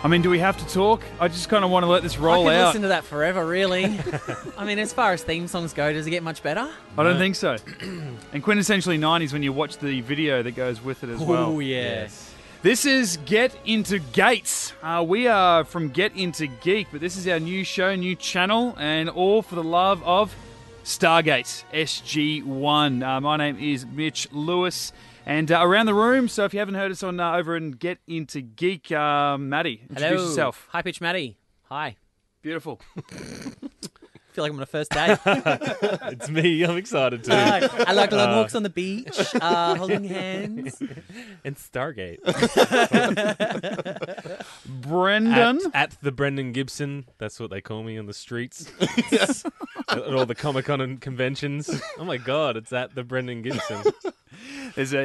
I mean, do we have to talk? I just kind of want to let this roll I could out. listen to that forever, really. I mean, as far as theme songs go, does it get much better? I don't think so. And quintessentially 90s when you watch the video that goes with it as well. Oh, yes. This is Get Into Gates. We are from Get Into Geek, but this is our new show, new channel, and all for the love of Stargate SG-1. My name is Mitch Lewis. And around the room, so if you haven't heard us on over in Get Into Geek, Matty, introduce yourself. High Pitch Matty. Hi. Beautiful. I feel like I'm on a first date. It's me. I'm excited too. I like long walks on the beach, holding hands. And Stargate. Brendan. At the Brendan Gibson. That's what they call me on the streets. At all the Comic-Con and conventions. Oh my God, it's at the Brendan Gibson. There's a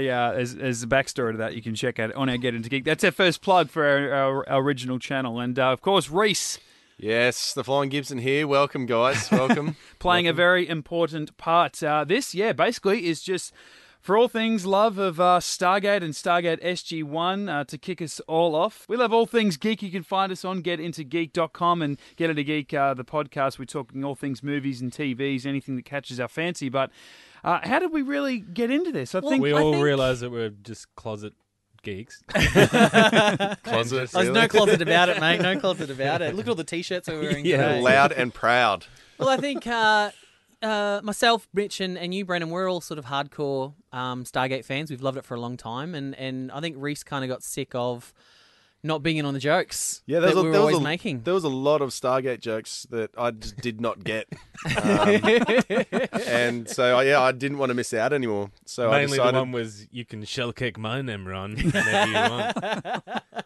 backstory to that you can check out on our Get Into Geek. That's our first plug for our original channel. And, of course, Rhys. Yes, the Flying Gibson here. Welcome, guys. Welcome. Playing a very important part. This, basically is just for all things love of Stargate and Stargate SG-1 to kick us all off. We love all things geek. You can find us on getintogeek.com and Get Into Geek, the podcast. We're talking all things movies and TVs, anything that catches our fancy. But how did we really get into this? I think we all realised that we're just closet geeks. Closet. There's no closet about it, mate. No closet about it. Look at all the T-shirts we're wearing today. Loud and proud. Well, I think myself, Mitch, and you, Brendan, we're all sort of hardcore Stargate fans. We've loved it for a long time. And I think Rhys kind of got sick of not being in on the jokes that we were always making. There was a lot of Stargate jokes that I just did not get. And so, I didn't want to miss out anymore. So Mainly I decided... the one was, you can shell kick my Nemron whenever you want.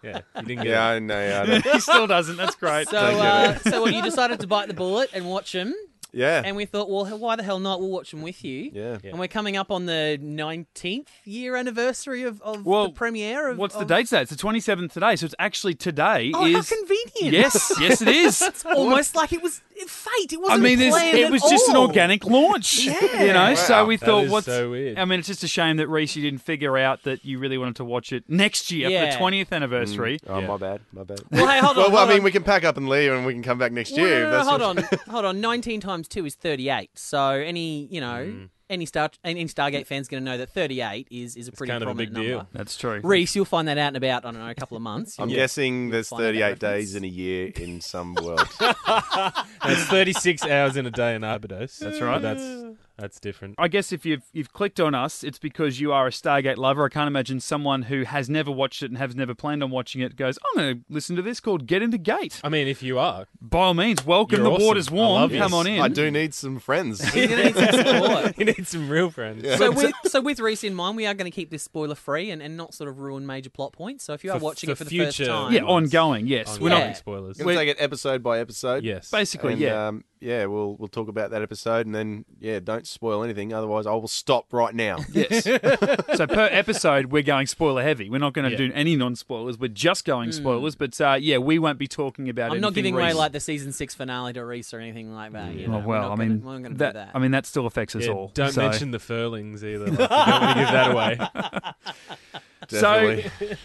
Yeah, you didn't get it. I know. he still doesn't. That's great. So you decided to bite the bullet and watch them. Yeah. And we thought, well, why the hell not? We'll watch them with you. Yeah. And we're coming up on the 19th year anniversary of the premiere. What's the date today? It's the 27th today, so it's actually today. Oh, how convenient. Yes, it is. It's almost like it was fate. It wasn't planned it was at just an all. organic launch. Yeah. Wow. So we thought, That is so weird. I mean, it's just a shame that Rhys, you didn't figure out that you really wanted to watch it next year for the 20th anniversary. Oh, my bad. Well, hey, hold on. Well, I mean, we can pack up and leave and we can come back next year. Well, hold on. 19 times 2 is 38. So any Stargate fan's going to know that 38 is a pretty kind of a prominent big deal. number. That's true. Rhys, you'll find that out in about, a couple of months. I'm guessing there's find out that 38 reference. days in a year in some world. It's 36 hours in a day in Barbados. That's right. That's different. I guess if you've clicked on us, it's because you are a Stargate lover. I can't imagine someone who has never watched it and has never planned on watching it goes, I'm going to listen to this called Get Into Gate. I mean, if you are. By all means, welcome. You're The awesome. water's I warm. love Come this. on in. I do need some friends. You're going to need some support. You need some real friends. Yeah. So with Rhys in mind, we are going to keep this spoiler free and not sort of ruin major plot points. So if you are watching it for the first future- time, Yeah, ongoing, yes. We're We're not not spoilers. We're going to take it episode by episode. Yes. basically, And, we'll talk about that episode and then, don't spoil anything. Otherwise, I will stop right now. Yes. So per episode, we're going spoiler heavy. We're not going to do any non-spoilers. We're just going spoilers. But we won't be talking about I'm not anything giving away Rhys. like the season 6 finale to Rhys or anything like that. You know? Oh, well, we're not gonna do that. I mean, that still affects us all. Don't So- mention the furlings either. Like, you don't want to give that away. Definitely.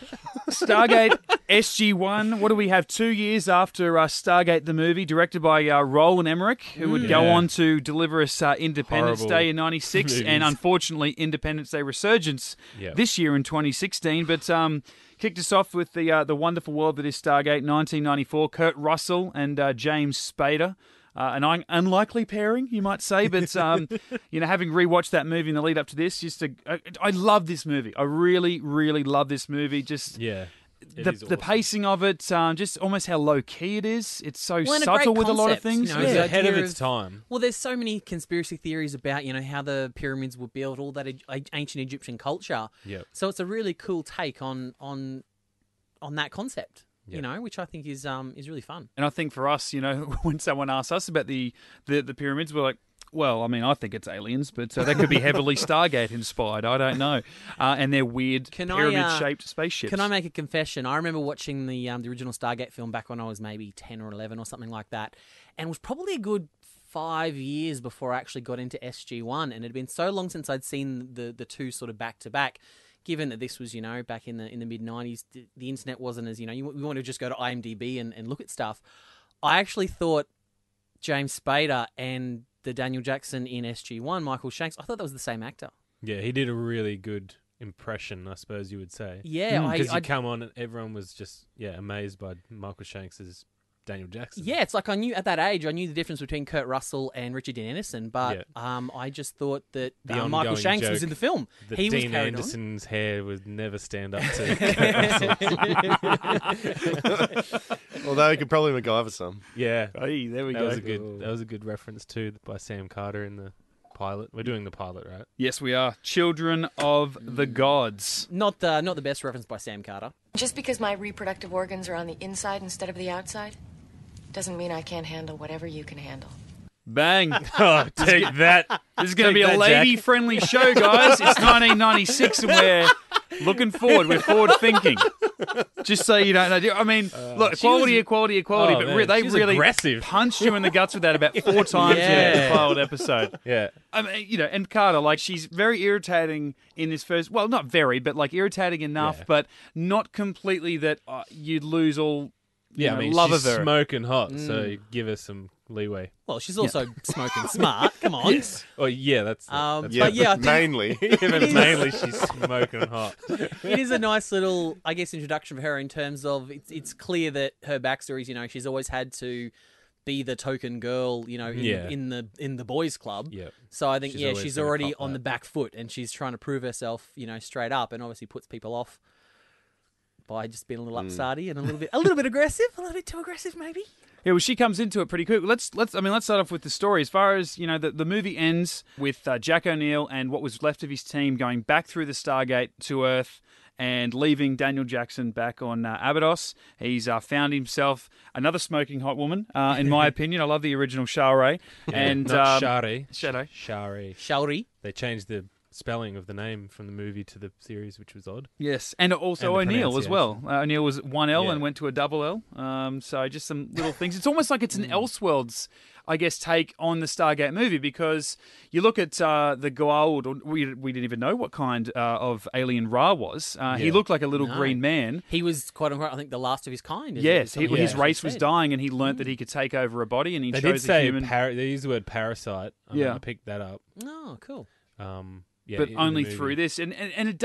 Stargate SG-1, what do we have? 2 years after Stargate the movie, directed by Roland Emmerich, who would go on to deliver us Independence Horrible Day in 96 movies. and unfortunately Independence Day Resurgence this year in 2016. But kicked us off with the wonderful world that is Stargate 1994, Kurt Russell and James Spader. An unlikely pairing, you might say, but having rewatched that movie in the lead up to this, I love this movie. I really, really love this movie. Just the pacing of it, just almost how low key it is. It's so subtle with a lot of things. You know, It was the ahead of idea its time. Well, there's so many conspiracy theories about how the pyramids were built, all that ancient Egyptian culture. Yep. So it's a really cool take on that concept. Yep. Which I think is really fun. And I think for us, when someone asks us about the pyramids, we're like, well, I mean, I think it's aliens, but that could be heavily Stargate inspired. I don't know. And they're weird pyramid-shaped spaceships. Can I make a confession? I remember watching the original Stargate film back when I was maybe 10 or 11 or something like that, and it was probably a good 5 years before I actually got into SG-1, and it had been so long since I'd seen the two sort of back-to-back. given that this was, back in the mid 90s, the internet wasn't as, we want to just go to IMDb and look at stuff. I actually thought James Spader and the Daniel Jackson in SG-1, Michael Shanks, I thought that was the same actor. Yeah, he did a really good impression, I suppose you would say. Yeah. Because you come on and everyone was just, amazed by Michael Shanks's Daniel Jackson. Yeah, it's like at that age, I knew the difference between Kurt Russell and Richard Dean Anderson, but I just thought that Michael Shanks was in the film. That Dean Anderson's hair would never stand up to Kurt Russell. Although he could probably MacGyver some. Yeah. Hey, there we go. That was a good reference too by Sam Carter in the pilot. We're doing the pilot, right? Yes, we are. Children of the Gods. Not the best reference by Sam Carter. Just because my reproductive organs are on the inside instead of the outside doesn't mean I can't handle whatever you can handle. Bang. Oh, take that. This is going to be a lady-friendly show, guys. It's 1996 and we're looking forward. We're forward-thinking. Just so you don't know. I mean, look, equality, but they really aggressive. punched you in the guts with that about 4 times in the pilot episode. Yeah. I mean, and Carter, she's very irritating in this first... Well, not very, but, irritating enough, but not completely that you'd lose all... love she's of her. smoking hot, so give her some leeway. Well, she's also smoking smart. Come on. Yes. Oh, yeah, that's but right. I think mainly. But mainly she's smoking hot. It is a nice little, I guess, introduction for her in terms of it's clear that her backstory is, she's always had to be the token girl, in the boys' club. Yeah. So I think she's already on that. the back foot, and she's trying to prove herself, straight up, and obviously puts people off by just being a little upstarty and a little bit aggressive, a little bit too aggressive, maybe. Yeah, well, she comes into it pretty quick. Let's start off with the story. As far as the movie ends with Jack O'Neill and what was left of his team going back through the Stargate to Earth and leaving Daniel Jackson back on Abydos. He's found himself another smoking hot woman. In my opinion, I love the original Shari and not Shari. Shadow. Shari. They changed the spelling of the name from the movie to the series, which was odd. Yes, and also And the O'Neill as well. O'Neill was one L and went to a double L. So just some little things. It's almost like it's an Elseworlds, I guess, take on the Stargate movie, because you look at the Goa'uld, or we didn't even know what kind of alien Ra was. He looked like a little green man. He was, quite unquote, I think, the last of his kind. Yes, his race was dying, and he learnt that he could take over a body, and he They chose did say a human. they used the word parasite. I picked that up. Oh, cool. But only through this, and it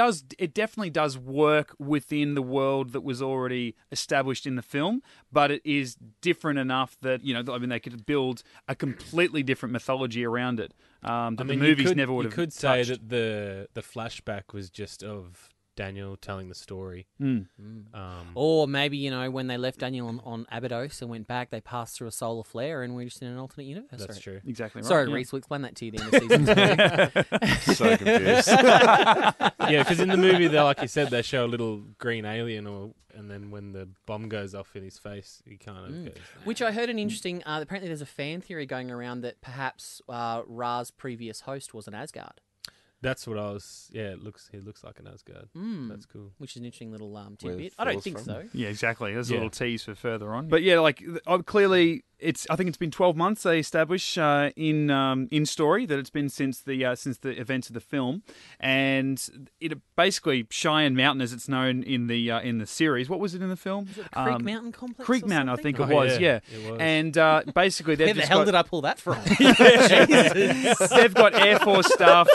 definitely does work within the world that was already established in the film, but it is different enough that they could build a completely different mythology around it. The movies never would have. You could say that the flashback was just of Daniel telling the story. Or maybe, when they left Daniel on Abydos and went back, they passed through a solar flare and we're just in an alternate universe. That's true. Exactly right. Sorry, Rhys, we'll explain that to you at the end of season 2. So confused. Yeah, because in the movie, like you said, they show a little green alien, and then when the bomb goes off in his face, he kind of goes... Which I heard an interesting... apparently there's a fan theory going around that perhaps Ra's previous host was an Asgard. That's what I was... Yeah, he looks like an Asgard. That's cool. Which is an interesting little tidbit. I don't think so. Yeah, exactly. There's a little tease for further on. But yeah, clearly, I think it's been 12 months they establish in story that it's been since the events of the film, and it basically Cheyenne Mountain, as it's known in the series. What was it in the film? Was it the Creek Mountain Complex? Creek Mountain, I think it was. Yeah. It was. And basically, they've Where the hell did I pull that from? They've got Air Force staff.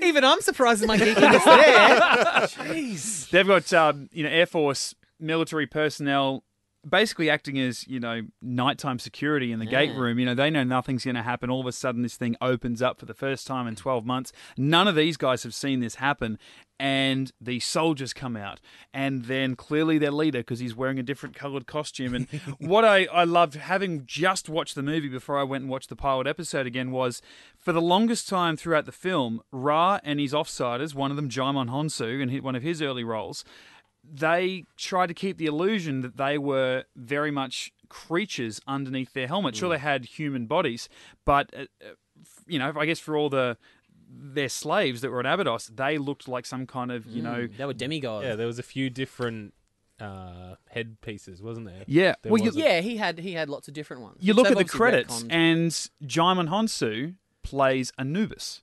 Even I'm surprised at my geekiness there. Jeez. They've got Air Force military personnel basically acting as, nighttime security in the gate room. They know nothing's going to happen. All of a sudden, this thing opens up for the first time in 12 months. None of these guys have seen this happen. And the soldiers come out. And then clearly their leader, because he's wearing a different coloured costume. And what I loved, having just watched the movie before I went and watched the pilot episode again, was for the longest time throughout the film, Ra and his offsiders, one of them, Jaimon Honsu, and one of his early roles, they tried to keep the illusion that they were very much creatures underneath their helmet. Sure, they had human bodies, but, I guess for all their slaves that were at Abydos, they looked like some kind of, They were demigods. Yeah, there was a few different head pieces, wasn't there? Yeah. He had lots of different ones. You look at the credits, and Jaimon Honsu plays Anubis.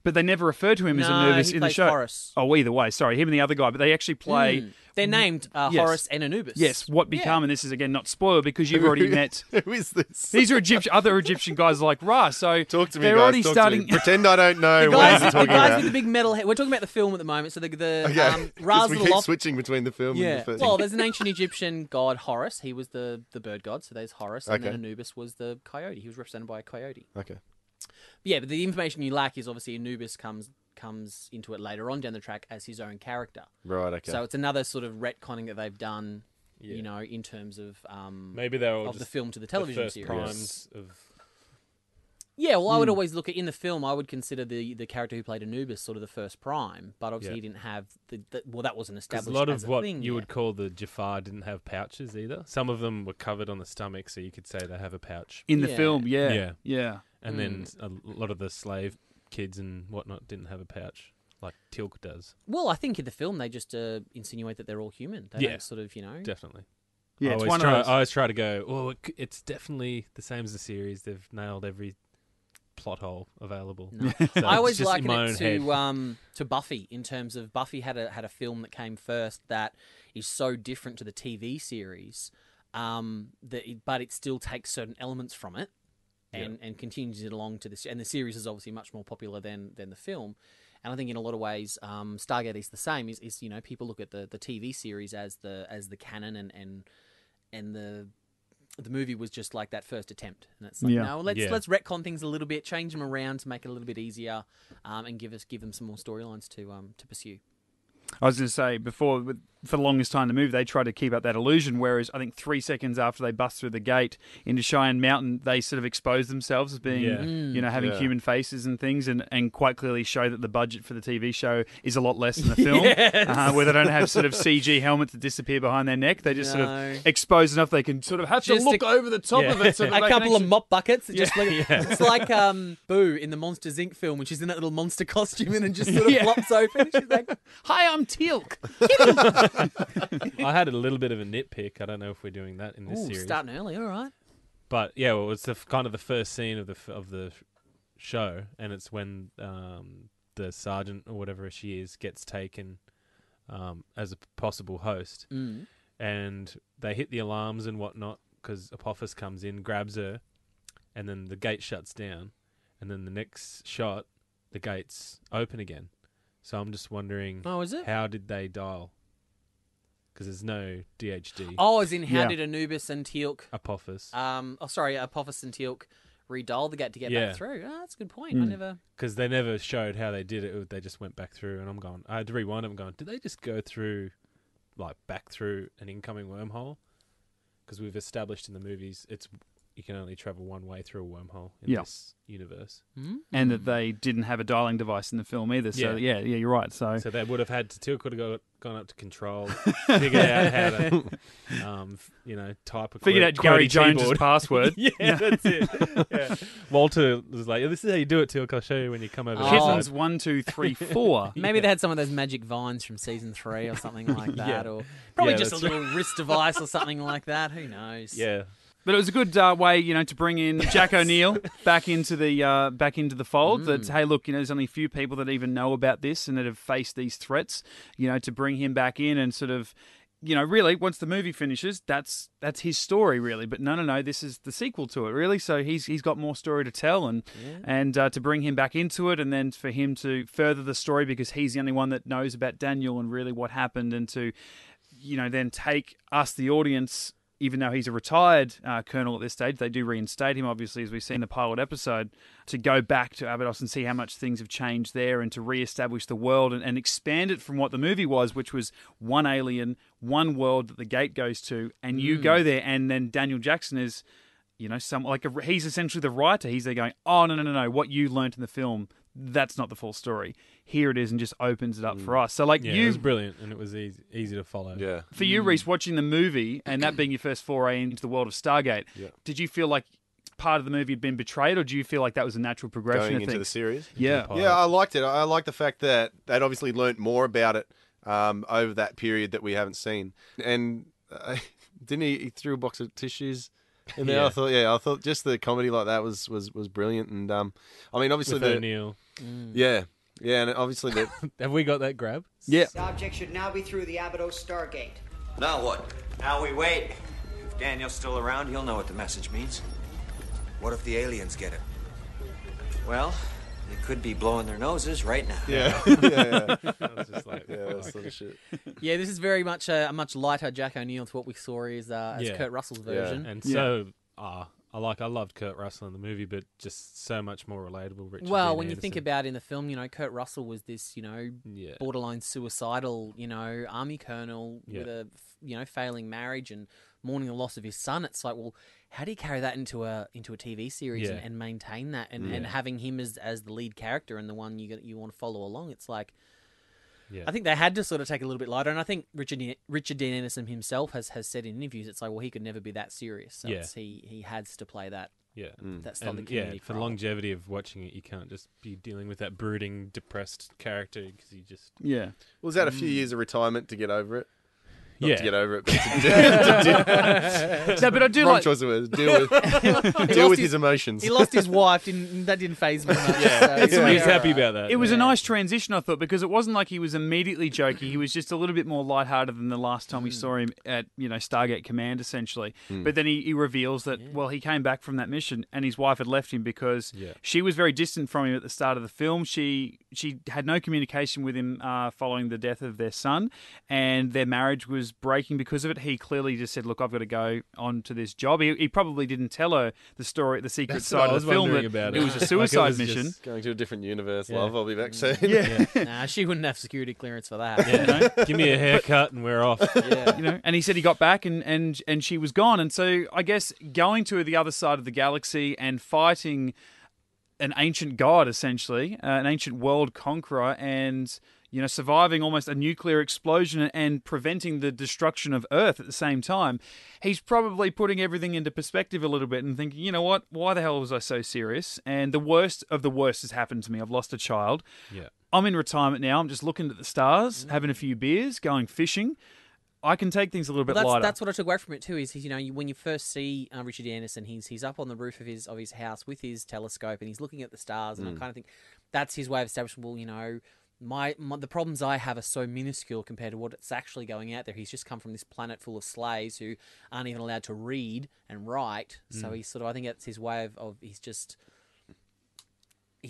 But they never refer to him as No, Anubis he in the plays Show. Horus. Oh, either way. Sorry, him and the other guy. But they actually play... They're named Yes. Horus and Anubis. Yes, what become, and this is again not spoiled because you've already met... Who is this? These are other Egyptian guys like Rhys, so Talk to me, they're guys. already Talk starting... to me. Pretend I don't know The what guys, you're the talking guys about. with the big metal head. We're talking about the film at the moment. So Okay. Ra's we little keep off. switching between the film and Yeah. the first. Well, there's an ancient Egyptian god Horus. He was the bird god. So there's Horus, and then Okay. Anubis was the coyote. He was represented by a coyote. Okay. Yeah, but the information you lack is obviously Anubis comes into it later on down the track as his own character. Right. Okay. So it's another sort of retconning that they've done, Yeah. you know, in terms of Maybe they were of the just film to the the television first series. primes of. Yeah, well, I would always look at in the film. I would consider the character who played Anubis sort of the first prime, but obviously he didn't have well, that wasn't Because established. a lot as of what thing you yet. would call the Jafar didn't have pouches either. Some of them were covered on the stomach, so you could say they have a pouch. In the Yeah. film, yeah. Yeah. Yeah. And then a lot of the slave kids and whatnot didn't have a pouch, like Tilk does. Well, I think in the film they just insinuate that they're all human. They Yeah. don't sort of, you know. Definitely. Yeah, I it's always one try, of those... I always try to go, oh, it's definitely the same as the series. They've nailed every plot hole available. No. So I always it's just in liken my it own head. to Buffy in terms of Buffy had a film that came first that is so different to the TV series, but it still takes certain elements from it and continues it along to this. And the series is obviously much more popular than the film. And I think in a lot of ways, Stargate is the same. Is you know, people look at the TV series as the canon and the movie was just like that first attempt, and it's like, Yeah. no, let's Yeah. retcon things a little bit, change them around to make it a little bit easier, and give them some more storylines to pursue. I was going to say, before, for the longest time in the movie, they tried to keep up that illusion, whereas I think 3 seconds after they bust through the gate into Cheyenne Mountain, they sort of expose themselves as being, Yeah. you know, having human faces and things, and quite clearly show that the budget for the TV show is a lot less than the film, where they don't have sort of CG helmets that disappear behind their neck. They just sort No. of expose enough they can sort of have Just to look over the top of it. So that A they couple can of mop buckets. That just Yeah. It's like Boo in the Monsters Inc. film when she's in that little monster costume and then just sort of Yeah. flops open. She's like, Hi, I'm Teal'c. I had a little bit of a nitpick. I don't know if we're doing that in this ooh, series. starting early, all right. But yeah, well, it's kind of the first scene of the show, and it's when the sergeant or whatever she is gets taken as a possible host, and they hit the alarms and whatnot because Apophis comes in, grabs her, and then the gate shuts down, and then the next shot, the gates open again. So I'm just wondering, Oh, is it? how did they dial? Because there's no DHD. Oh, as in how Yeah. did Anubis and Teal'c Apophis. Apophis and Teal'c redial the gate to get Yeah. back through. Oh, that's a good point. I never. Because they never showed how they did it. They just went back through, and I'm going. I had to rewind it. I'm going. Did they just go through, like back through an incoming wormhole? Because we've established in the movies, you can only travel one way through a wormhole in Yeah. this universe. And that they didn't have a dialing device in the film either. So, yeah, you're right. So So they would have had to. Teal'c could have gone up to control, figured out how to, type a figured out QWERTY Gary Jones' keyboard. password. Yeah, that's it. Yeah. Walter was like, "This is how you do it, Teal'c. I'll show you when you come over." Oh. the Kittens side." 1, 2, 3, 4. Maybe they had some of those magic vines from season 3 or something like that, Yeah. or probably Yeah, just a that's little wrist device or something like that. Who knows? Yeah. But it was a good way, to bring in Jack O'Neill back into the fold. That hey, look, there's only a few people that even know about this and that have faced these threats. To bring him back in and sort of, really once the movie finishes, that's his story really. But no, this is the sequel to it really. So he's got more story to tell and to bring him back into it, and then for him to further the story because he's the only one that knows about Daniel and really what happened, and to, then take us the audience. Even though he's a retired colonel at this stage, they do reinstate him, obviously, as we see in the pilot episode, to go back to Abydos and see how much things have changed there and to re-establish the world and expand it from what the movie was, which was one alien, one world that the gate goes to, and you go there, and then Daniel Jackson is, he's essentially the writer. He's there going, oh, no, what you learnt in the film, that's not the full story. Here it is, and just opens it up for us. So, it was brilliant, and it was easy to follow. Yeah. For you, Rhys, watching the movie and that being your first foray into the world of Stargate, did you feel like part of the movie had been betrayed, or do you feel like that was a natural progression Going of into the things? series. Yeah. Yeah, I liked it. I like the fact that they'd obviously learnt more about it over that period that we haven't seen. And didn't he threw a box of tissues And then I thought just the comedy like that was brilliant. And I mean, obviously With O'Neill. yeah, and obviously the Have we got that grab? Yeah. The object should now be through the Abydos Stargate. Now what? Now we wait. If Daniel's still around, he'll know what the message means. What if the aliens get it? Well, they could be blowing their noses right now. yeah. I was just like, That sort of shit. Yeah, this is very much a much lighter Jack O'Neill to what we saw as Kurt Russell's version. And so, I loved Kurt Russell in the movie, but just so much more relatable. Richard Well, Dean when you Anderson. think about in the film, Kurt Russell was this, borderline suicidal, army colonel with a, failing marriage and mourning the loss of his son. It's like, well, how do you carry that into a TV series and maintain that and having him as the lead character and the one you want to follow along? It's like, I think they had to sort of take it a little bit lighter, and I think Richard Dean Anderson himself has said in interviews, it's like, well, he could never be that serious, so he has to play that. Yeah, that slightly comedic for the role. longevity of watching it, you can't just be dealing with that brooding, depressed character because you just Was that a few years of retirement to get over it? Not Yeah. to get over it, but No, but I do wrong like. choice of words. Deal with his emotions. He lost his wife. That didn't faze me much. he's happy about that. It was a nice transition, I thought, because it wasn't like he was immediately joking. He was just a little bit more lighthearted than the last time we saw him at, Stargate Command, essentially. But then he reveals that, well, he came back from that mission and his wife had left him because she was very distant from him at the start of the film. She had no communication with him following the death of their son, and their marriage was breaking because of it. He clearly just said, look, I've got to go on to this job. He probably didn't tell her the story, the secret That's what side I of the was film, wondering that about it it. was a Like, it suicide was mission. just- Going to a different universe, love. I'll be back soon. Nah, she wouldn't have security clearance for that. Give me a haircut and we're off. And he said he got back and she was gone. And so I guess going to the other side of the galaxy and fighting an ancient god, essentially, an ancient world conqueror, and surviving almost a nuclear explosion and preventing the destruction of Earth at the same time, he's probably putting everything into perspective a little bit and thinking, you know what, why the hell was I so serious? And the worst of the worst has happened to me. I've lost a child. Yeah. I'm in retirement now. I'm just looking at the stars, having a few beers, going fishing. I can take things a little bit lighter. That's what I took away from it too. Is when you first see Richard Anderson, he's up on the roof of his house with his telescope and he's looking at the stars, and I kind of think that's his way of establishing. Well, the problems I have are so minuscule compared to what's actually going out there. He's just come from this planet full of slaves who aren't even allowed to read and write. So he's I think that's his way of he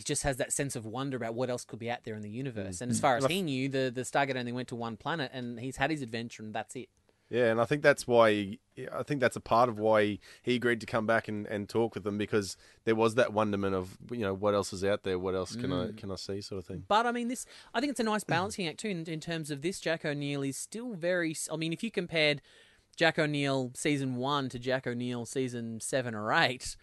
just has that sense of wonder about what else could be out there in the universe. And as far as he knew, the Stargate only went to one planet, and he's had his adventure, and that's it. Yeah, and I think that's why. I think that's a part of why he agreed to come back and talk with them, because there was that wonderment of what else is out there, what else can I see, sort of thing. But I mean, I think it's a nice balancing act too in terms of this. Jack O'Neill is still very. I mean, if you compared Jack O'Neill season 1 to Jack O'Neill season 7 or 8,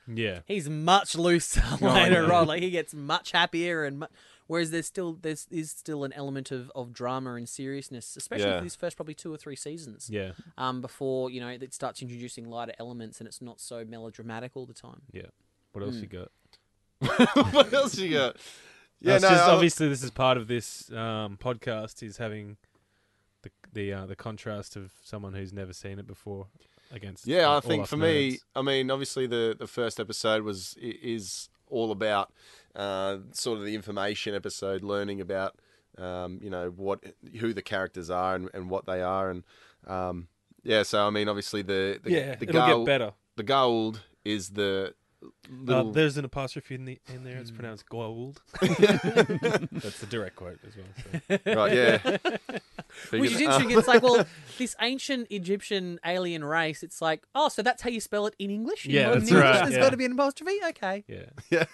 he's much looser later on. Like he gets much happier and. Whereas there is still an element of drama and seriousness, especially for these first probably 2 or 3 seasons. Yeah. Before it starts introducing lighter elements and it's not so melodramatic all the time. Yeah. What else you got? What else you got? Yeah, obviously this is part of this podcast. Is having the contrast of someone who's never seen it before against. I think for me, I mean, obviously the first episode is all about sort of the information episode, learning about who the characters are and what they are, and so I mean, obviously the it'll gold, get better. The gold is the little... there's an apostrophe in there. It's pronounced gold. That's the direct quote as well. So. Right, yeah. Which is interesting. It's like, well, this ancient Egyptian alien race, it's like, oh, so that's how you spell it in English? That's English, right. There's got to be an apostrophe? Okay. Yeah.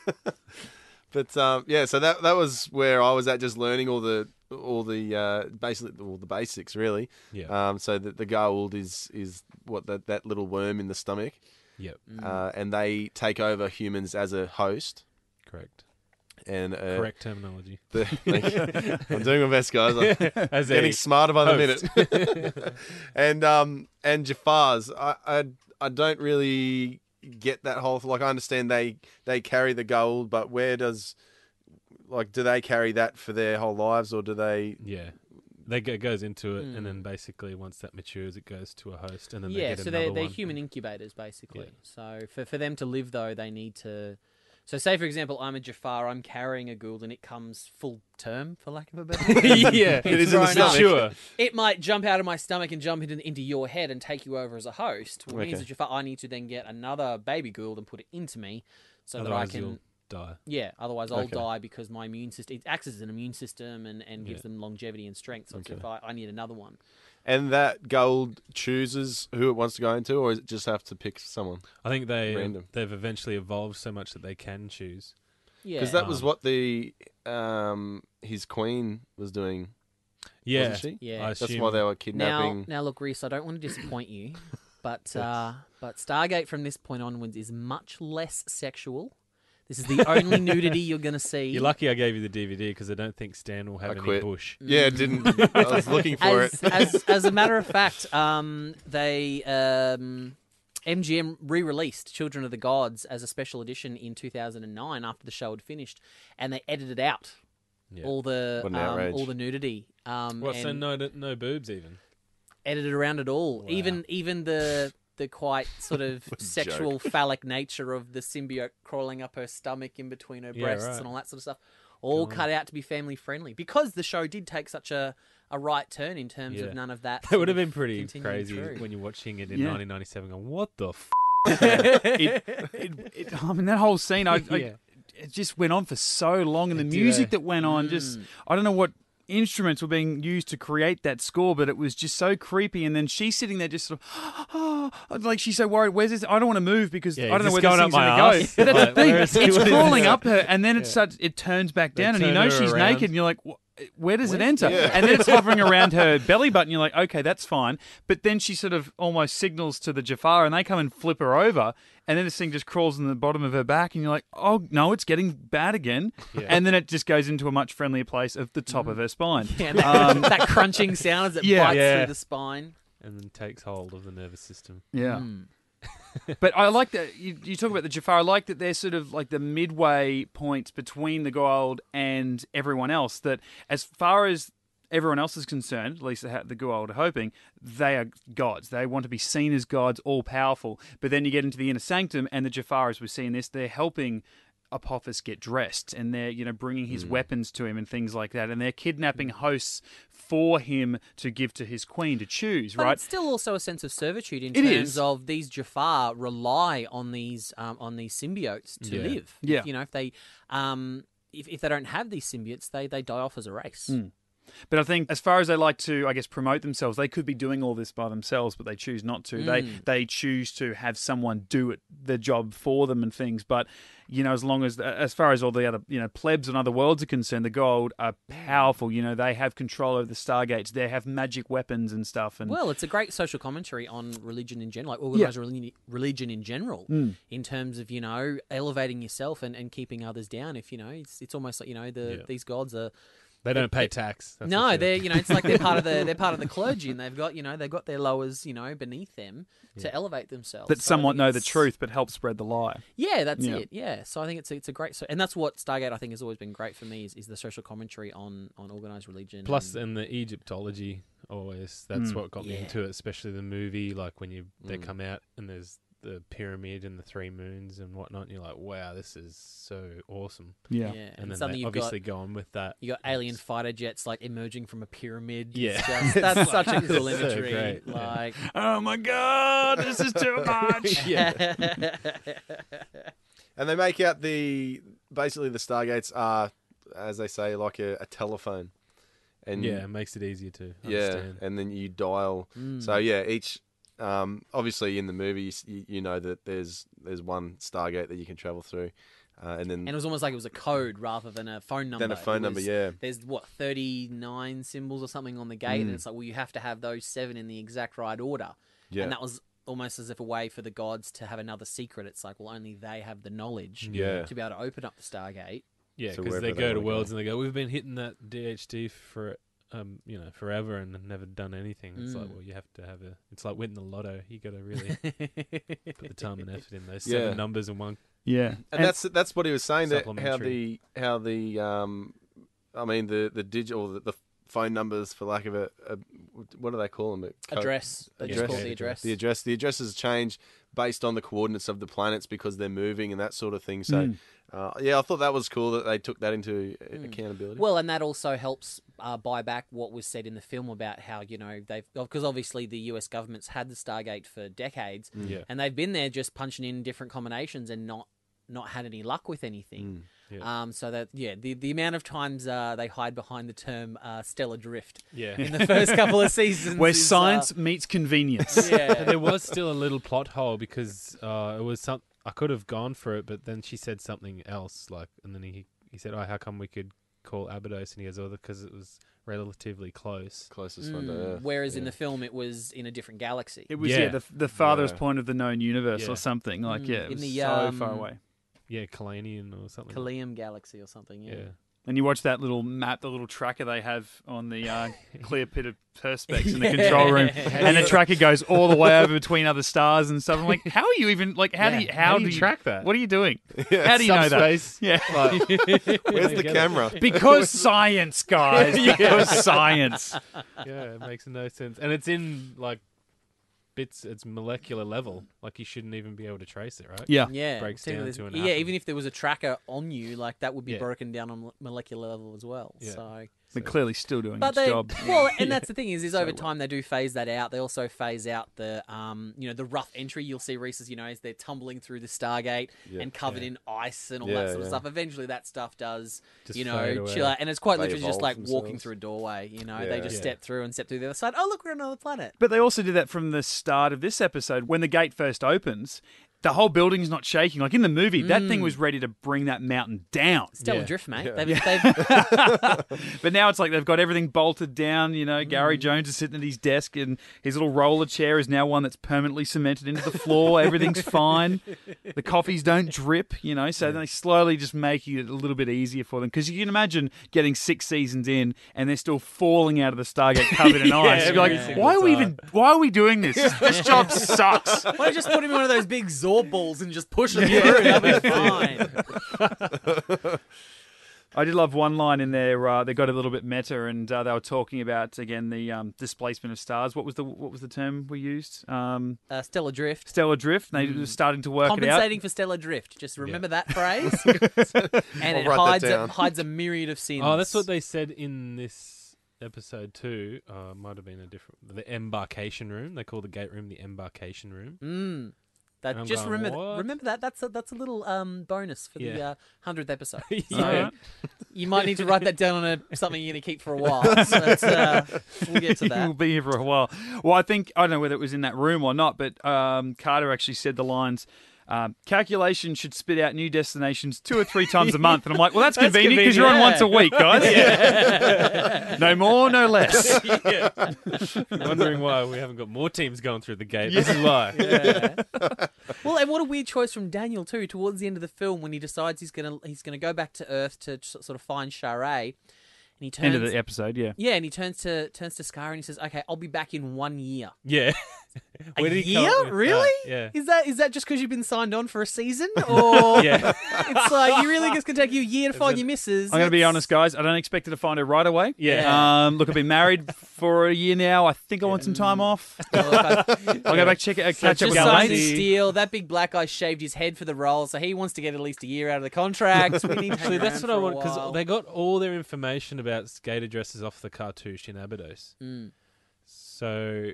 But so that was where I was at, just learning all the basically all the basics, really. Yeah. So the gold is what that little worm in the stomach. Yep. And they take over humans as a host. Correct. And correct terminology. I'm doing my best, guys. I'm getting smarter by the minute. And Jafar's, I don't really get that whole. Like, I understand they carry the gold, but where does, like, do they carry that for their whole lives, or do they? Yeah. It goes into it, and then basically once that matures, it goes to a host, and then they get so another they're one. human incubators basically. So for them to live though, they need to. So say for example, I'm a Jafar, I'm carrying a Gould, and it comes full term, for lack of a better word. Yeah, it is mature. It might jump out of my stomach and jump into your head and take you over as a host. Which means that Jafar, I need to then get another baby Gould and put it into me, so Otherwise that I can. You'll die. Yeah, otherwise I'll die because my immune system it acts as an immune system and gives them longevity and strength. So if I need another one. And that Gold chooses who it wants to go into, or does it just have to pick someone? I think Random. they've eventually evolved so much that they can choose. Yeah, Because that was what the his queen was doing. Yeah, wasn't she? Yeah. That's why they were kidnapping. Now look, Rhys, I don't want to disappoint you, but Stargate from this point onwards is much less sexual. This is the only nudity you're going to see. You're lucky I gave you the DVD because I don't think Stan will have any bush. Yeah, it didn't. I was looking for it. As a matter of fact, they MGM re-released Children of the Gods as a special edition in 2009 after the show had finished, and they edited out all the nudity. So no boobs even? Edited around it all. Wow. Even the quite sort of sexual phallic nature of the symbiote crawling up her stomach in between her breasts and all that sort of stuff, all cut out to be family friendly because the show did take such a right turn in terms of none of that. That would have been pretty crazy when you're watching it in 1997 going, what the f***? I mean, that whole scene, it just went on for so long, and the music that went on, I don't know what instruments were being used to create that score, but it was just so creepy. And then she's sitting there just sort of, like she's so worried. Where's this? I don't want to move because I don't know where this thing's going to go. But that's the thing. It's crawling up her, and then it turns back down, and you know she's naked, and you're like, where does it enter? Yeah. And then it's hovering around her belly button. You're like, okay, that's fine. But then she sort of almost signals to the Jafar, and they come and flip her over. And then this thing just crawls in the bottom of her back, and you're like, oh, no, it's getting bad again. Yeah. And then it just goes into a much friendlier place of the top of her spine. Yeah, that crunching sound as it bites through the spine. And then takes hold of the nervous system. Yeah. But I like that you talk about the Jafar. I like that they're sort of like the midway points between the Goa'uld and everyone else. That as far as everyone else is concerned, at least the Goa'uld are hoping, they are gods. They want to be seen as gods, all powerful. But then you get into the inner sanctum, and the Jafar, as we see in this, they're helping Apophis get dressed, and they're bringing his weapons to him and things like that, and they're kidnapping hosts for him to give to his queen to choose. But right? It's still also a sense of servitude in terms of these Jafar rely on these symbiotes to live. Yeah. If they if they don't have these symbiotes, they die off as a race. But I think as far as they like to, I guess, promote themselves, they could be doing all this by themselves, but they choose not to. They choose to have someone do the job for them and things. But, as far as all the other, plebs and other worlds are concerned, the Goa'uld are powerful. They have control over the Stargates. They have magic weapons and stuff. And well, it's a great social commentary on religion in general, like organised religion in general, in terms of, elevating yourself and keeping others down. If, it's almost like, these gods are... They don't pay tax. No, they're it's like they're part of the clergy, and they've got their lowers beneath them to elevate themselves. That somewhat know the truth, but help spread the lie. Yeah, that's it. Yeah, so I think it's a great, and that's what Stargate I think has always been great for me is the social commentary on organised religion. Plus, and the Egyptology always that's what got me into it, especially the movie. Like when they come out and there's the pyramid and the 3 moons and whatnot, and you're like, wow, this is so awesome. Yeah. And then they obviously go on with that. You got alien fighter jets like emerging from a pyramid. Yeah. That's such a cool so imagery. Great. Like, oh my God, this is too much. And they make out basically the Stargates are, as they say, like a telephone. And it makes it easier to understand. And then you dial. So each... obviously, in the movie, you know that there's one Stargate that you can travel through, and it was almost like it was a code rather than a phone number. There's 39 symbols or something on the gate, and it's like, well, you have to have those 7 in the exact right order. Yeah. And that was almost as if a way for the gods to have another secret. It's like, well, only they have the knowledge to be able to open up the Stargate. Yeah, because they go to worlds and they go, we've been hitting that DHD for forever and never done anything. It's like, well, you have to have it's like winning the lotto. You got to really put the time and effort in those 7 numbers in one. Yeah. And that's what he was saying, that the digital, the phone numbers, for lack of what do they call them? Address. They just call it the address. The address. The addresses change based on the coordinates of the planets because they're moving and that sort of thing. So, I thought that was cool that they took that into accountability. Well, and that also helps buy back what was said in the film about how, because obviously the US government's had the Stargate for decades, and they've been there just punching in different combinations and not had any luck with anything. So that the amount of times they hide behind the term stellar drift in the first couple of seasons, where science meets convenience. But there was still a little plot hole because it was I could have gone for it, but then she said something else, and then he said, "Oh, how come we could call Abydos?" And he goes, "Oh, because it was relatively closest one to Earth." Whereas in the film, it was in a different galaxy. It was the farthest point of the known universe or something. It was so far away. Yeah, Kalanian or something. Kalium Galaxy or something, yeah. And you watch that little map, the little tracker they have on the clear pit of perspex in the control room, and the tracker goes all the way over between other stars and stuff. I'm like, how are you even, how do you track that? What are you doing? How do you know that? Yeah. Where's the camera? Because science, guys. Because science. Yeah, it makes no sense. And it's in, bits, it's molecular level. You shouldn't even be able to trace it, right? Yeah. Yeah. Breaks down to an Yeah, atom. even if there was a tracker on you, that would be broken down on molecular level as well. Yeah. So they're clearly still doing but its job. Well, and that's the thing is over time they do phase that out. They also phase out the the rough entry. You'll see Rhys as they're tumbling through the Stargate and covered in ice and all that sort of stuff. Eventually that stuff does just chill away. out, and it's quite They literally just evolve walking themselves. through a doorway. They just step through the other side. Oh, look, we're on another planet. But they also did that from the start of this episode. When the gate first opens, the whole building's not shaking. In the movie, that thing was ready to bring that mountain down. Stellar drift, mate. Yeah. But now it's they've got everything bolted down. Gary Jones is sitting at his desk, and his little roller chair is now one that's permanently cemented into the floor. Everything's fine. The coffees don't drip, so they slowly just making it a little bit easier for them. Because you can imagine getting 6 seasons in, and they're still falling out of the Stargate covered in ice. You're like, why are we doing this? This job sucks. Why don't you just put him in one of those big Zorb balls and just push them through? That'll be fine. I did love one line in there. They got a little bit meta, and they were talking about again the displacement of stars. What was the term we used? Stellar drift. Stellar drift. They were starting to work it out. Compensating for stellar drift. Just remember that phrase, and it hides a myriad of sins. Oh, that's what they said in this episode too. Might have been the embarkation room. They call the gate room the embarkation room. That just remember that. That's a little bonus for the 100th episode. So you might need to write that down on something you're going to keep for a while. So we'll get to that. We'll be here for a while. Well, I don't know whether it was in that room or not, but Carter actually said the lines, calculation should spit out new destinations 2 or 3 times a month. And I'm like, well, that's convenient because you're on once a week, guys. No more, no less. Wondering why we haven't got more teams going through the gate. This is why. Well, and what a weird choice from Daniel too. Towards the end of the film, when he decides he's gonna go back to Earth to sort of find Sharai, and he turns end of the episode, yeah, and he turns to Scar and he says, "Okay, I'll be back in 1 year." Yeah. A year? Really? Yeah. Is that just because you've been signed on for a season, or Yeah. it's you really just gonna take you a year to find your missus? I'm going to be honest, guys. I don't expect to find her right away. Yeah. Look, I've been married for a year now. I think I want some time off. I'll go back catch up Just with our signed mates. his deal. That big black guy shaved his head for the role, so he wants to get at least a year out of the contract. We need to Actually, that's what I want, because because they got all their information about skate addresses off the cartouche in Abydos. So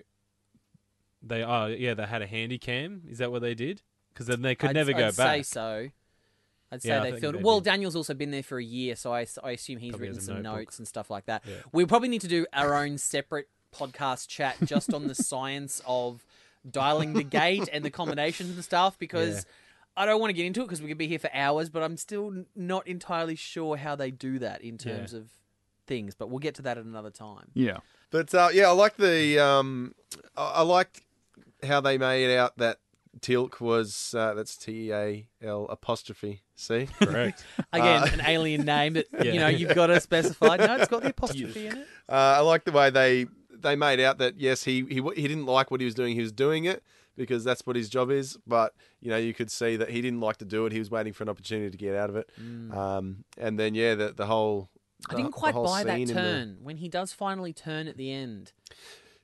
they had a handy cam. Is that what they did? Because then they could never go I'd back. say so. I'd say Yeah, I they think filmed. they Well, did. Daniel's also been there for a year, so I assume he's Probably written has a some notebook. notes and stuff like that. Yeah. We probably need to do our own separate podcast chat just on the science of dialing the gate and the combinations and stuff, because I don't want to get into it because we could be here for hours, but I'm still not entirely sure how they do that in terms of things. But we'll get to that at another time. Yeah. But I like I liked how they made out that Teal'c was that's TEAL''C. Correct. Again, an alien name that you've got to specify. No, it's got the apostrophe in it. I like the way they made out that yes, he didn't like what he was doing. He was doing it because that's what his job is. But you could see that he didn't like to do it. He was waiting for an opportunity to get out of it. And then the whole I didn't quite whole buy that scene in turn when he does finally turn at the end.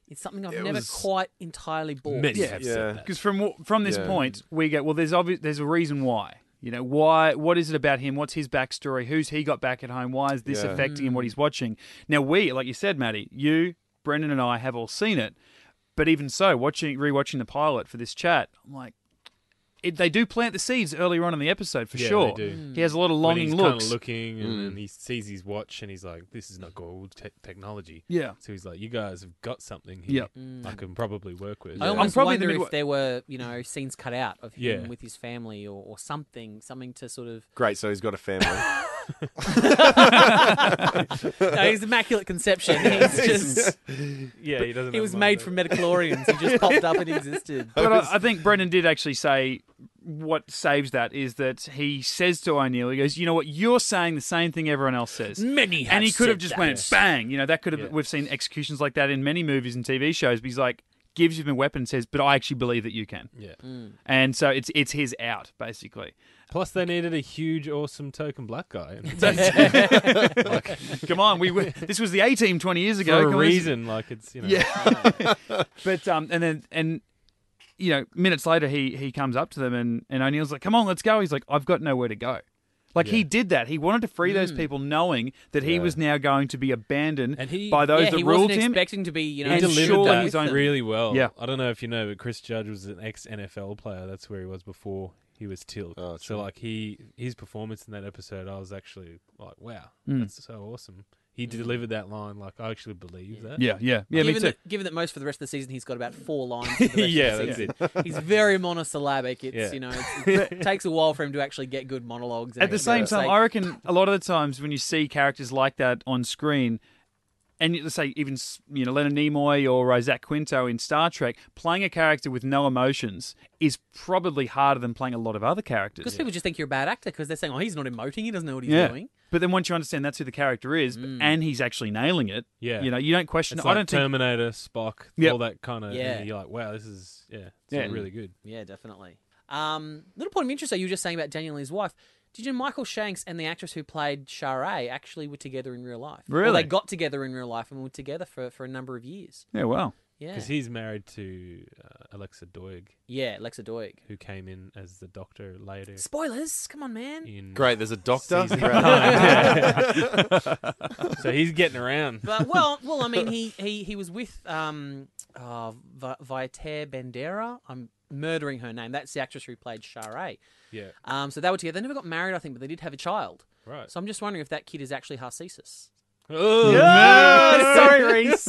It's something I've It never was- quite entirely bought. Many Yeah. have Yeah. said that. Because from this Yeah. point, we go, well, there's a reason why. You know, why? What is it about him? What's his backstory? Who's he got back at home? Why is this Yeah. affecting him? What he's watching? Now, like you said, Matty, you, Brendan, and I have all seen it. But even so, rewatching the pilot for this chat, I'm like, they do plant the seeds earlier on in the episode for Yeah, sure. they do. He has a lot of When longing he's looks. kind of looking, and then he sees his watch, and he's like, "This is not gold technology." Yeah. So he's like, "You guys have got something here. Yep. I can probably work with." I almost probably wonder the if there were, scenes cut out of him Yeah. with his family or something to sort of. Great, so he's got a family. No, he's immaculate conception. He's just. Yeah, he doesn't. He have was one made of from midichlorians. He just popped up and existed. But I think Brendan did actually say what saves that is that he says to O'Neill, he goes, you know what, you're saying the same thing everyone else says. Many have And he could have said just that. went bang. You know, that could have. Yeah. We've seen executions like that in many movies and TV shows. But he's like, gives him a weapon, and says, but I actually believe that you can. Yeah. And so it's his out basically. Plus, they needed a huge, awesome token black guy. And Come on, this was the A team 20 years ago. for Come a on, reason, like it's Yeah. But and you know, minutes later he comes up to them and O'Neill's like, come on, let's go. He's like, I've got nowhere to go. Like he did that. He wanted to free those people, knowing that he was now going to be abandoned And he- by those Yeah, that he ruled wasn't him. expecting to be, he and delivered surely that his own- really well. Yeah. I don't know if you know, but Chris Judge was an ex-NFL player. That's where he was before he was Tilt. Oh, so true. like his performance in that episode, I was actually like, wow, Mm. that's so awesome. He delivered that line like I actually believe that. Yeah, me too. Given that most for the rest of the season he's got about 4 lines. For the rest Yeah, of the that's season. He's very monosyllabic. It's Yeah. it takes a while for him to actually get good monologues. At the same time, I reckon a lot of the times when you see characters like that on screen, and let's say even Leonard Nimoy or Zach Quinto in Star Trek, playing a character with no emotions is probably harder than playing a lot of other characters. because people just think you're a bad actor because they're saying, "Oh, he's not emoting. He doesn't know what he's Yeah. doing." But then once you understand that's who the character is, and he's actually nailing it, Yeah. you don't question It's it. like I don't think. Terminator, Spock, Yep. all that kind of. Yeah. And you're like, wow, this is it's Yeah. really good. Yeah, definitely. Little point of interest, though, you were just saying about Daniel and his wife. Did you know Michael Shanks and the actress who played Sharai actually were together in real life? Really? Or they got together in real life and were together for a number of years. Yeah, well. Yeah. Because he's married to Alexa Doig, Yeah, Lexa Doig. who came in as the Doctor later. Spoilers! Come on, man. In Great, there's a doctor. Season Great. 9. So he's getting around. But well, I mean, he was with Vieter Bandera. I'm murdering her name. That's the actress who played Sharai. Yeah. So they were together. They never got married, I think, but they did have a child. Right. So I'm just wondering if that kid is actually Harcesis. Oh, Sorry, Rhys.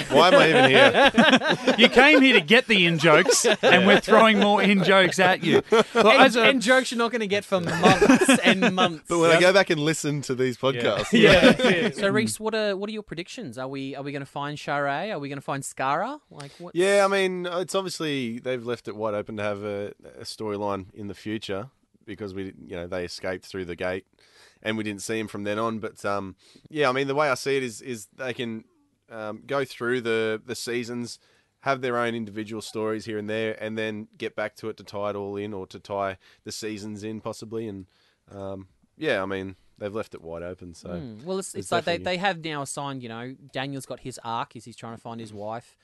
Why am I even here? You came here to get the in jokes, and we're throwing more in jokes at you. Look, and jokes you're not going to get for months and months. But when I go back and listen to these podcasts, Yeah. So Rhys, what are your predictions? Are we going to find Sharai? Are we going to find Skara? Like what? Yeah, I mean, it's obviously they've left it wide open to have a storyline in the future because they escaped through the gate and we didn't see him from then on. But yeah, I mean, the way I see it is they can go through the seasons, have their own individual stories here and there, and then get back to it to tie it all in or to tie the seasons in possibly. And yeah, I mean, they've left it wide open. So Well, it's like they have now assigned. Daniel's got his arc. He's trying to find his wife.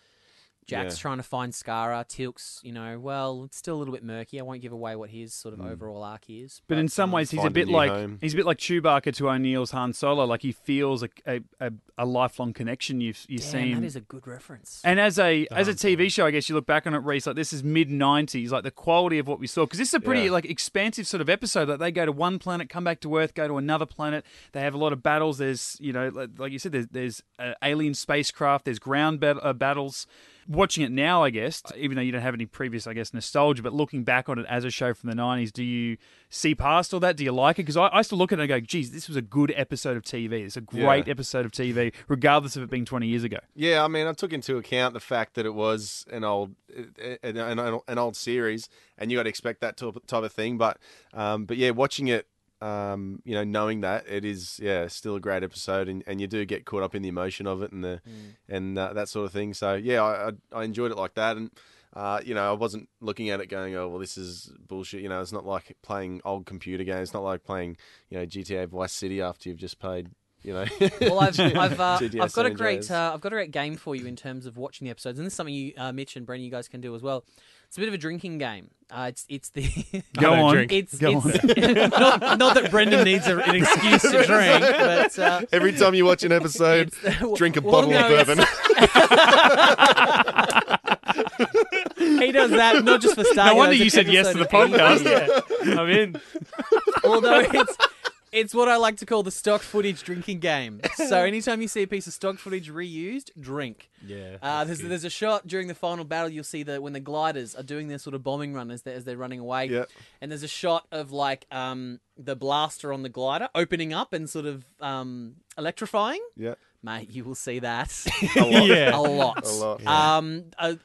Jack's trying to find Skara. Tilk's, well, it's still a little bit murky. I won't give away what his sort of overall arc is. But in some ways, he's a Find a bit new like home. Chewbacca to O'Neill's Han Solo. Like he feels a lifelong connection. You've seen. That is a good reference. And as a TV show, I guess you look back on it, Rhys, like this is mid-90s, like the quality of what we saw. Because this is a pretty like expansive sort of episode. Like they go to one planet, come back to Earth, go to another planet. They have a lot of battles. There's, like you said, there's alien spacecraft. There's ground battles. Watching it now, I guess, even though you don't have any previous, I guess, nostalgia, but looking back on it as a show from the 90s, do you see past all that? Do you like it? Because I still look at it and go, geez, this was a good episode of TV. It's a great episode of TV, regardless of it being 20 years ago. Yeah, I mean, I took into account the fact that it was an old series, and you got to expect that type of thing. But yeah, watching it, knowing that it is still a great episode, and you do get caught up in the emotion of it and that sort of thing. So yeah, I enjoyed it like that, and I wasn't looking at it going, oh well, this is bullshit. It's not like playing old computer games. It's not like playing GTA Vice City after you've just played you know. Well, I've GTS got a San great Andreas. game for you in terms of watching the episodes, and this is something you, Mitch and Brennan, you guys can do as well. It's a bit of a drinking game. It's the Go on. Drink. it's Go on. not that Brendan needs an excuse to drink, but Every time you watch an episode, drink a well, bottle no, of bourbon. he does that not just for Stargate. No wonder it's an you said yes to the episode of podcast. Yeah, I'm in. Although it's what I like to call the stock footage drinking game. So anytime you see a piece of stock footage reused, drink. Yeah. There's a shot during the final battle. You'll see that when the gliders are doing their sort of bombing run as they're running away. Yep. And there's a shot of like the blaster on the glider opening up and sort of electrifying. Yeah. Mate, you will see that A lot. Yeah. a lot. A lot.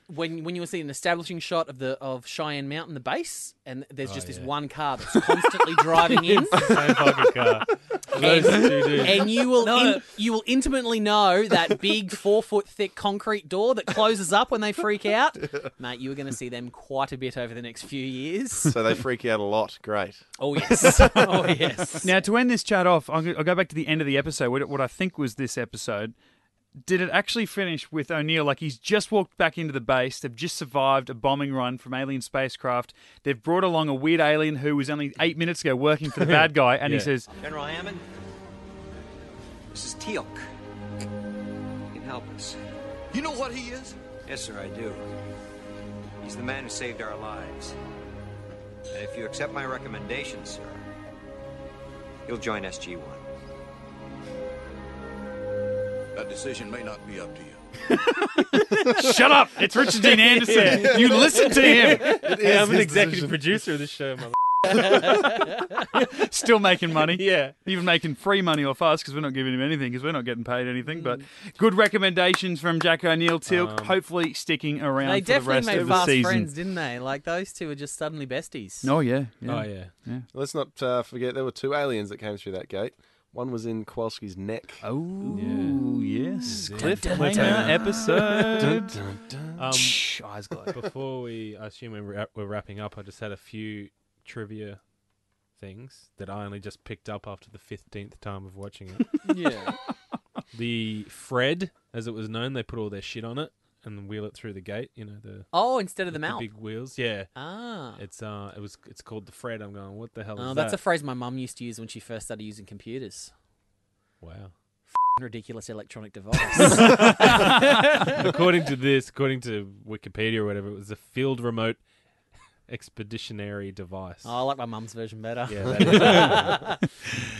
When you will see an establishing shot of Cheyenne Mountain, the base, and there's just this one car that's constantly driving in. Same fucking car. Those two dudes. And you will intimately know that big 4-foot thick concrete door that closes up when they freak out. Mate, you are going to see them quite a bit over the next few years. So they freak out a lot. Great. Oh, yes. Oh, yes. Now, to end this chat off, I'll go back to the end of the episode, what I think was this episode. Did it actually finish with O'Neill, like he's just walked back into the base, they've just survived a bombing run from alien spacecraft, they've brought along a weird alien who was only 8 minutes ago working for the bad guy, and he says, General Hammond, this is Teal'c. He can help us. You know what he is? Yes, sir, I do. He's the man who saved our lives. And if you accept my recommendation, sir, you'll join SG-1. That decision may not be up to you. shut up, it's Richard Dean Anderson, you listen to him. Yeah, I'm an executive producer of this show, mother. Still making money. Yeah. Even making free money off us because we're not giving him anything because we're not getting paid anything. But good recommendations from Jack O'Neill, Teal'c, hopefully sticking around They for the definitely rest made of the fast season. friends, didn't they? Like, those two are just suddenly besties. Oh, yeah. Oh, yeah. Let's not forget there were 2 aliens that came through that gate. One was in Kowalski's neck. Oh, yes. Yeah. Cliffhanger episode. Shh, eyes closed. Before I assume we're wrapping up, I just had a few trivia things that I only just picked up after the 15th time of watching it. Yeah. The Fred, as it was known, they put all their shit on it and wheel it through the gate. You know, the Instead of the mouth. big wheels. Yeah. Ah. It's called the Fred. I'm going, what the hell is that? That's a phrase my mum used to use when she first started using computers. Wow. Ridiculous electronic device. According to Wikipedia or whatever, it was a field remote expeditionary device. Oh, I like my mum's version better. Yeah, that is.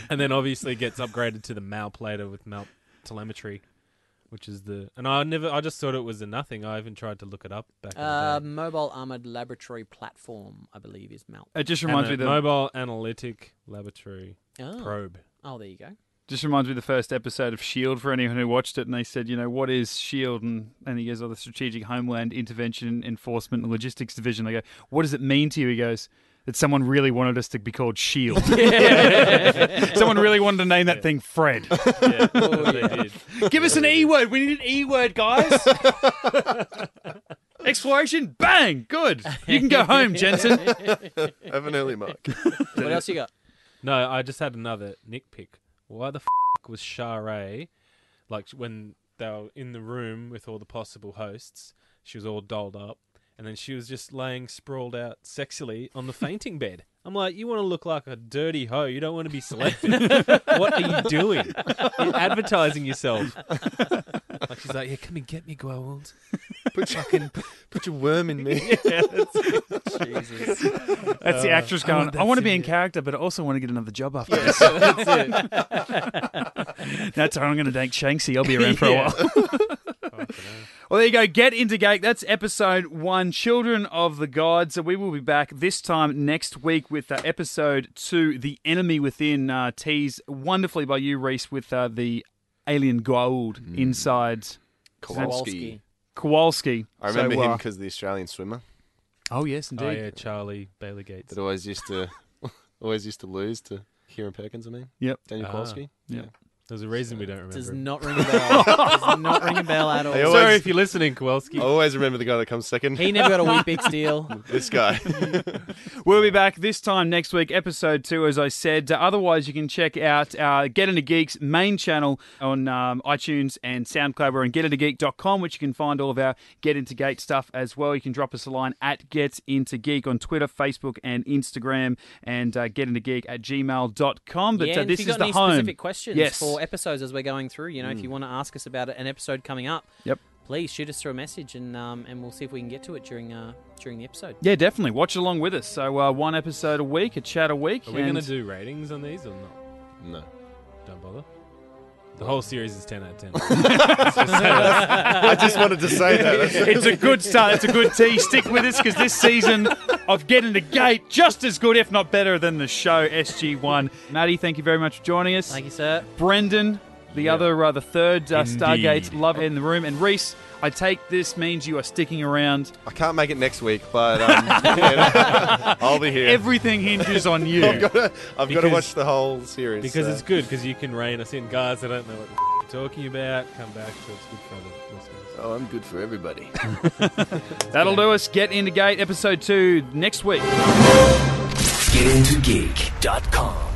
And then obviously gets upgraded to the MALP later with MALP telemetry, which is I just thought it was a nothing. I even tried to look it up back in the day. Mobile Armored Laboratory Platform, I believe, is MALP. It just reminds me of the Mobile Analytic Laboratory Oh. Probe. Oh, there you go. Just reminds me of the first episode of S.H.I.E.L.D. for anyone who watched it, and they said, what is S.H.I.E.L.D.? And he goes, the Strategic Homeland Intervention Enforcement and Logistics Division. They go, what does it mean to you? He goes, that someone really wanted us to be called S.H.I.E.L.D. Someone really wanted to name that thing Fred. Yeah, they did. Give us an E word. We need an E word, guys. Exploration, bang, good. You can go home, Jensen. Have an early mark. What else you got? No, I just had another nitpick. Why the was Shara, like when they were in the room with all the possible hosts, she was all dolled up, and then she was just laying sprawled out sexily on the fainting bed. I'm like, you want to look like a dirty hoe. You don't want to be selected. What are you doing? You're advertising yourself. Like she's like, yeah, come and get me, Gold. Put your worm in me. Yeah, that's it. Jesus. That's the actress going, I want to be in character, but I also want to get another job after this. That's it. That's how I'm going to date Shanksy. I'll be around for a while. Fucking hell. Well, there you go. Get into Gate. That's episode 1, Children of the Gods. So we will be back this time next week with episode 2, The Enemy Within, teased wonderfully by you, Rhys, with the alien gold inside Kowalski. Kowalski. I remember him because of the Australian swimmer Oh, yes, indeed. Oh yeah, Charlie Bailey Gates. that always used to lose to Kieran Perkins. I mean, Yep. Daniel Kowalski. Yep. There's a reason we don't remember. Does him. not ring a bell. Does not ring a bell at all. Sorry if you're listening, Kowalski. I always remember the guy that comes second. He never got a Weet-Bix deal. This guy. We'll be back this time next week, episode 2, as I said. Otherwise, you can check out our Get Into Geek's main channel on iTunes and SoundCloud. We're on getintogeek.com, which you can find all of our Get Into Geek stuff as well. You can drop us a line at Get Into Geek on Twitter, Facebook, and Instagram, and getintogeek@gmail.com. But and this if you've is got the any home. specific questions Yes. for episodes as we're going through, if you want to ask us about an episode coming up, please shoot us through a message, and we'll see if we can get to it during the episode. Yeah, definitely. Watch along with us. So one episode a week, a chat a week. Are we going to do ratings on these or not? No. Don't bother. The whole series is 10 out of 10. I just wanted to say that. It's a good start. It's a good tee. Stick with us because this season of Get Into Gate, just as good, if not better, than the show SG-1. Matty, thank you very much for joining us. Thank you, sir. Brendan, the third Stargate love in the room. And Rhys, I take this means you are sticking around. I can't make it next week, but I'll be here. Everything hinges on you. I've got to watch the whole series. Because it's good, because you can rein us in. Guys, I don't know what you're talking about. Come back, so it's good for other listeners. Oh, I'm good for everybody. That'll do us. Get Into Gate, episode 2, next week. GetIntoGeek.com